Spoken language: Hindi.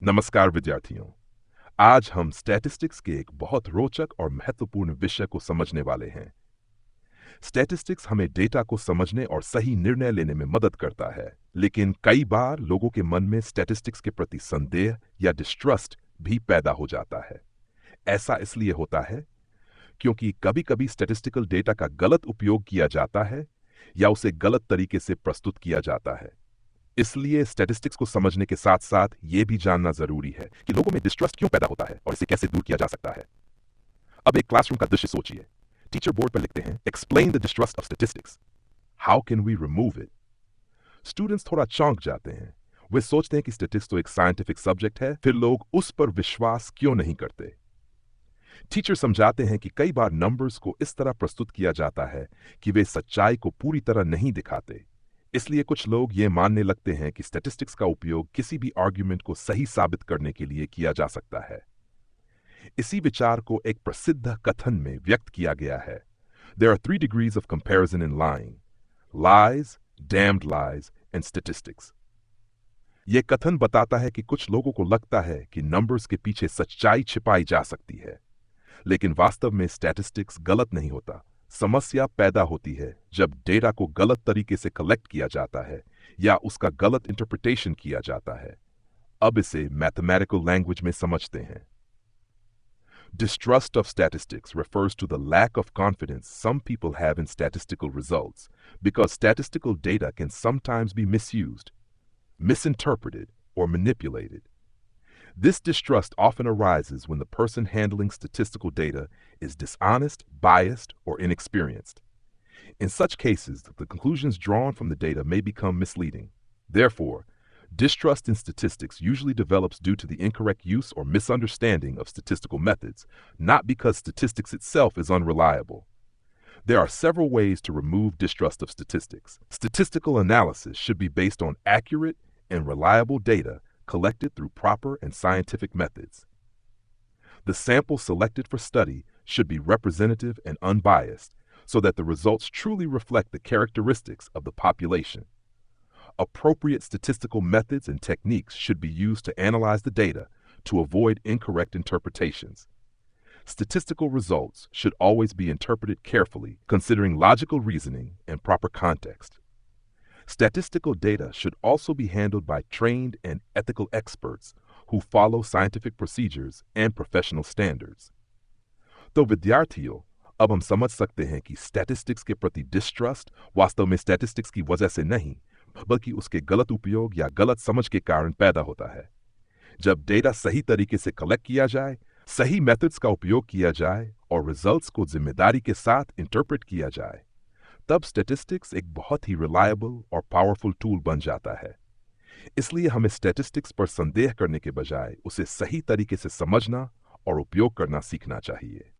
नमस्कार विद्यार्थियों। आज हम स्टैटिस्टिक्स के एक बहुत रोचक और महत्वपूर्ण विषय को समझने वाले हैं। स्टैटिस्टिक्स हमें डेटा को समझने और सही निर्णय लेने में मदद करता है, लेकिन कई बार लोगों के मन में स्टैटिस्टिक्स के प्रति संदेह या डिस्ट्रस्ट भी पैदा हो जाता है। ऐसा इसलिए होता है क्योंकि कभी-कभी स्टैटिस्टिकल डेटा का गलत उपयोग किया जाता है या उसे गलत तरीके से प्रस्तुत किया जाता है। इसलिए स्टैटिस्टिक्स को समझने के साथ साथ ये भी जानना जरूरी है कि लोगों में डिस्ट्रस्ट क्यों पैदा होता है और इसे कैसे दूर किया जा सकता है। अब एक क्लासरूम का दृश्य सोचिए। टीचर बोर्ड पर लिखते हैं, explain the distrust of statistics, how can we remove it. Students थोड़ा चौंक जाते हैं। वे सोचते हैं कि स्टैटिस्टिक्स तो एक साइंटिफिक सब्जेक्ट है, फिर लोग उस पर विश्वास क्यों नहीं करते। टीचर समझाते हैं कि कई बार नंबर्स को इस तरह प्रस्तुत किया जाता है कि वे सच्चाई को पूरी तरह नहीं दिखाते। इसलिए कुछ लोग ये मानने लगते हैं कि स्टैटिस्टिक्स का उपयोग किसी भी आर्ग्यूमेंट को सही साबित करने के लिए किया जा सकता है। इसी विचार को एक प्रसिद्ध कथन में व्यक्त किया गया है, There are 3 degrees of comparison in lying: lies, damned lies, and statistics. ये कथन बताता है कि कुछ लोगों को लगता है कि नंबर्स के पीछे सच्चाई छिपाई जा सकती है, लेकिन वास्तव में स्टैटिस्टिक्स गलत नहीं होता। समस्या पैदा होती है जब डेटा को गलत तरीके से कलेक्ट किया जाता है या उसका गलत इंटरप्रिटेशन किया जाता है। अब इसे मैथमेटिकल लैंग्वेज में समझते हैं। Distrust of statistics refers to the lack of confidence some people have in statistical results because statistical data can sometimes be misused, misinterpreted, or manipulated. This distrust often arises when the person handling statistical data is dishonest, biased, or inexperienced. In such cases, the conclusions drawn from the data may become misleading. Therefore, distrust in statistics usually develops due to the incorrect use or misunderstanding of statistical methods, not because statistics itself is unreliable. There are several ways to remove distrust of statistics. Statistical analysis should be based on accurate and reliable data collected through proper and scientific methods. The sample selected for study should be representative and unbiased so that the results truly reflect the characteristics of the population. Appropriate statistical methods and techniques should be used to analyze the data to avoid incorrect interpretations. Statistical results should always be interpreted carefully, considering logical reasoning and proper context. Statistical data should also be handled by trained and ethical experts who follow scientific procedures and professional standards. तो विद्यार्थियों, अब हम समझ सकते हैं कि स्टैटिस्टिक्स के प्रति डिस्ट्रस्ट वास्तव में स्टैटिस्टिक्स की वजह से नहीं, बल्कि उसके गलत उपयोग या गलत समझ के कारण पैदा होता है। जब डेटा सही तरीके से कलेक्ट किया जाए, सही मेथड्स का उपयोग किया जाए और रिजल्ट्स को जिम्मेदारी के साथ इंटरप्रेट किया जाए, तब स्टैटिस्टिक्स एक बहुत ही रिलायबल और पावरफुल टूल बन जाता है। इसलिए हमें स्टैटिस्टिक्स पर संदेह करने के बजाय उसे सही तरीके से समझना और उपयोग करना सीखना चाहिए।